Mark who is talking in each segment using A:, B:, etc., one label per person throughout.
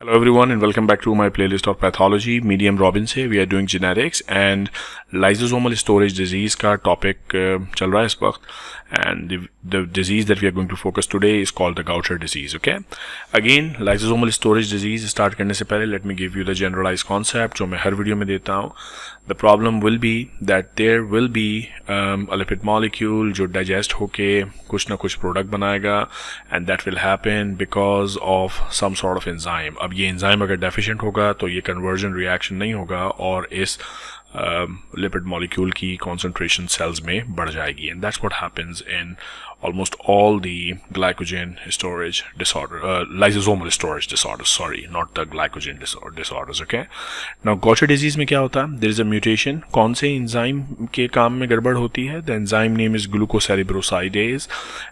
A: Hello everyone and welcome back to my playlist of pathology. Medium Robbins here. We are doing genetics and lysosomal storage disease का topic चल रहा है इस वक्त. And the disease that we are going to focus today is called the Gaucher disease. Okay. Again, lysosomal storage disease start करने से पहले let me give you the generalized concept जो मैं हर वीडियो में देता हूँ. The problem will be that there will be a lipid molecule जो digest होके कुछ ना कुछ product बनाएगा and that will happen because of some sort of enzyme. अब ये enzyme अगर deficient होगा तो ये conversion reaction नहीं होगा और इस lipid molecule की concentration cells में बढ़ जाएगी, and that's what happens in almost all the glycogen storage disorder, lysosomal storage disorders, sorry, not the glycogen disorders. Okay, now Gaucher disease में क्या होता है? There is a mutation. कौन से enzyme के काम में गड़बड़ होती है? The enzyme name is glucocerebrosidase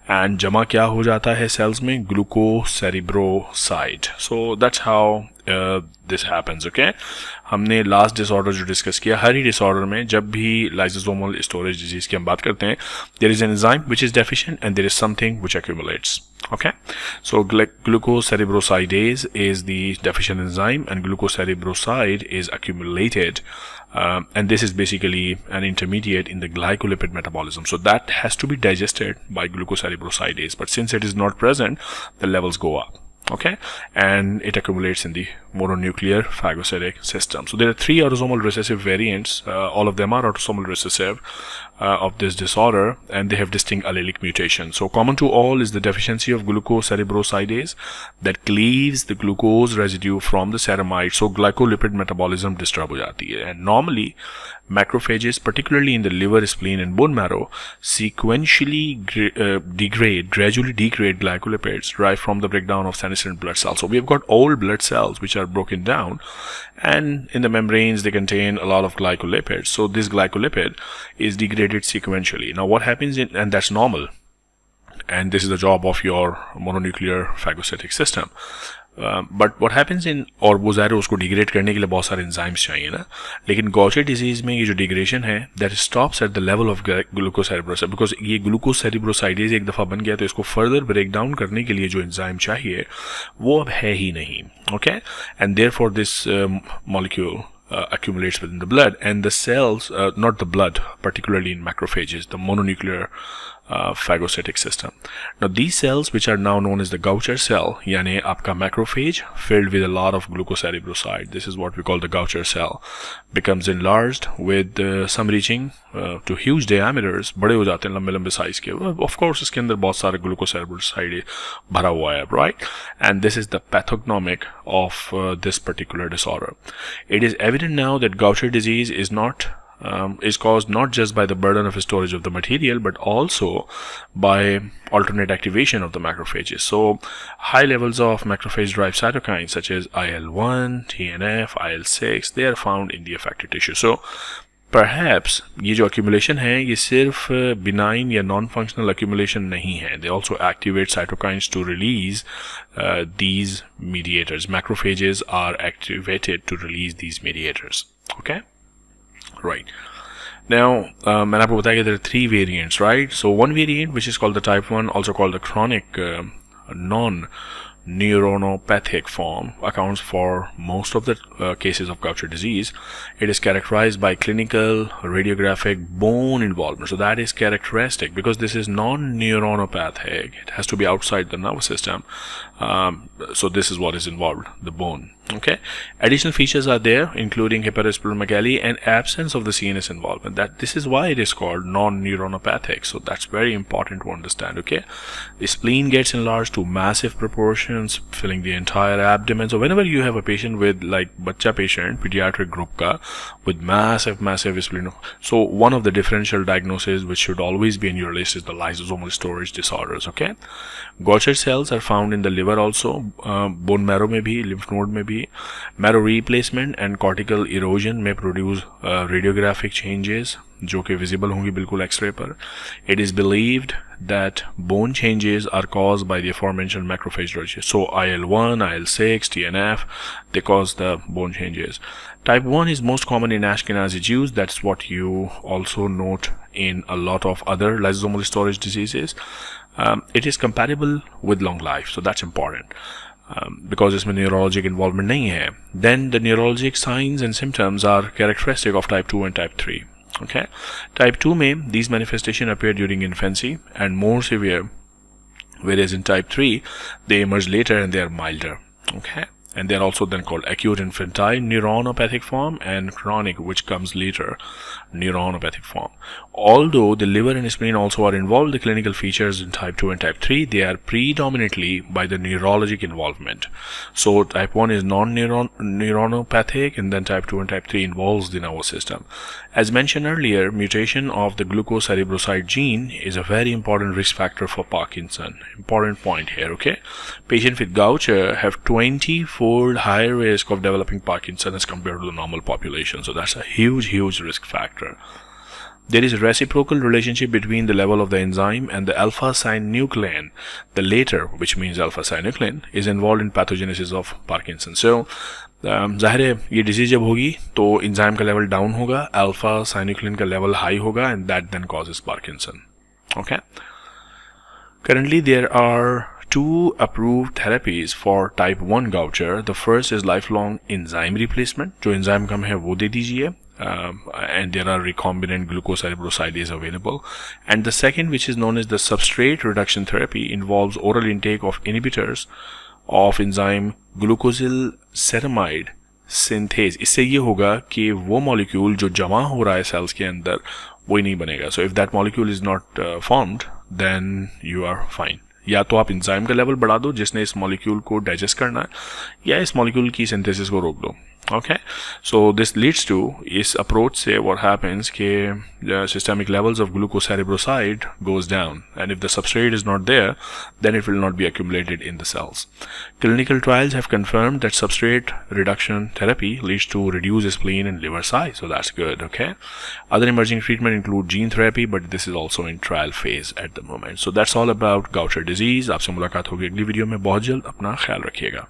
A: and जमा क्या हो जाता है cells में? Glucocerebroside. So that's how this happens. Okay, हमने last disorder जो discuss किया, हर ही disorder में जब भी lysosomal storage disease की हम बात करते हैं, there is an enzyme which is deficient and there is something which accumulates. Okay, so glucocerebrosidase is the deficient enzyme and glucocerebroside is accumulated, and this is basically an intermediate in the glycolipid metabolism. So that has to be digested by glucocerebrosidase, but since it is not present, the levels go up. Okay, and it accumulates in the mononuclear phagocytic system. So there are three autosomal recessive variants. All of them are autosomal recessive of this disorder, and they have distinct allelic mutations. So common to all is the deficiency of glucocerebrosidase that cleaves the glucose residue from the ceramide. So glycolipid metabolism disturb हो जाती है. And normally macrophages, particularly in the liver, spleen and bone marrow, sequentially gradually degrade glycolipids derived from the breakdown of senescent blood cells. So we have got old blood cells which are broken down, and in the membranes they contain a lot of glycolipids. So this glycolipid is degraded sequentially. Now what happens and that's normal, and this is the job of your mononuclear phagocytic system. But what happens in, और वो ज़ाहिर है उसको degrade करने के लिए बहुत सारे एंजाइम्स चाहिए ना, लेकिन गॉचर डिजीज़ में ये जो डिग्रेशन है that stops at the level of glucocerebroside, because ये ग्लूकोसेरेब्रोसाइडेज एक दफ़ा बन गया तो इसको फर्दर ब्रेक डाउन करने के लिए जो एंजाइम चाहिए वो अब है ही नहीं. Okay, and therefore this molecule accumulates within the blood, and the cells, not the blood, particularly in macrophages, the mononuclear phagocytic system. Now these cells, which are now known as the Gaucher cell, यानी आपका macrophage filled with a lot of glucocerebroside, this is what we call the Gaucher cell, becomes enlarged with some reaching to huge diameters, बड़े हो जाते हैं लंबे लंबे size के. Of course इसके अंदर बहुत सारे glucocerebroside भरा हुआ है, right? And this is the pathognomic of this particular disorder. It is evident now that Gaucher disease is caused not just by the burden of storage of the material, but also by alternate activation of the macrophages. So high levels of macrophage-derived cytokines such as IL-1, TNF, IL-6, they are found in the affected tissue. So perhaps ये जो accumulation है ये सिर्फ benign या non-functional accumulation नहीं है. They also activate cytokines to release these mediators. Macrophages are activated to release these mediators. Okay. Right. Now, मैंने आपको बताया कि there are three variants, right? So one variant, which is called the type 1, also called the chronic non-neuronopathic form, accounts for most of the cases of Gaucher disease. It is characterized by clinical radiographic bone involvement. So that is characteristic because this is non-neuronopathic. It has to be outside the nervous system. So this is what is involved, the bone. Okay, additional features are there including hepatosplenomegaly and absence of the CNS involvement. That this is why it is called non-neuronopathic. So that's very important to understand. Okay, the spleen gets enlarged to massive proportions, filling the entire abdomen. So whenever you have a patient with like bachcha patient, pediatric group ka, with massive spleen, so one of the differential diagnoses which should always be in your list is the lysosomal storage disorders. Okay, Gaucher cells are found in the liver also, bone marrow में भी, lymph node में भी. Marrow replacement and cortical erosion may produce radiographic changes जो कि visible होंगी बिल्कुल x ray पर. It is believed that bone changes are caused by the aforementioned macrophage changes. So IL-1, IL-6, TNF, they cause the bone changes. Type 1 is most common in Ashkenazi Jews. That's what you also note in a lot of other lysosomal storage diseases. It is compatible with long life, so that's important. because इसमें neurologic involvement नहीं है. Then the neurologic signs and symptoms are characteristic of type 2 and type 3. Okay, type 2 में these manifestations appear during infancy and more severe, whereas in type 3 they emerge later and they are milder. Okay, and they are also then called acute infantile neuronopathic form and chronic, which comes later, neuronopathic form. Although the liver and spleen also are involved, the clinical features in type 2 and type 3, they are predominantly by the neurologic involvement. So type 1 is neuronopathic, and then type 2 and type 3 involves the nervous system. As mentioned earlier, mutation of the glucocerebroside gene is a very important risk factor for Parkinson. Important point here, okay? Patients with Gaucher have 20-fold higher risk of developing Parkinson as compared to the normal population. So that's a huge risk factor. There is a reciprocal relationship between the level of the enzyme and the alpha-synuclein. The latter, which means alpha-synuclein, is involved in pathogenesis of Parkinson. So, जाहिर है ये disease जब होगी तो enzyme का level down होगा, alpha synuclein का level high होगा, and that then causes Parkinson. Okay, currently there are 2 approved therapies for type 1 Gaucher. The first is lifelong enzyme replacement. जो enzyme कम है वो दे दीजिए, and there are recombinant glucocerebrosidase available. And the second, which is known as the substrate reduction therapy, involves oral intake of inhibitors of enzyme glucosyl ceramide synthase. इससे ये होगा कि वो molecule जो जमा हो रहा है सेल्स के अंदर वो ही नहीं बनेगा. So if that molecule is not formed, then you are fine. या तो आप इंजाइम का लेवल बढ़ा दो जिसने इस मॉलिक्यूल को डाइजेस्ट करना है, या इस मॉलिक्यूल की सिंथेसिस को रोक दो. Okay, so this leads to इस approach से what happens कि the systemic levels of glucocerebroside goes down, and if the substrate is not there, then it will not be accumulated in the cells. Clinical trials have confirmed that substrate reduction therapy leads to reduced spleen and liver size, so that's good. Okay, other emerging treatment include gene therapy, but this is also in trial phase at the moment. So that's all about Gaucher disease. आपसे मुलाकात होगी अगली video में. बहुत जल्द. अपना ख्याल रखिएगा.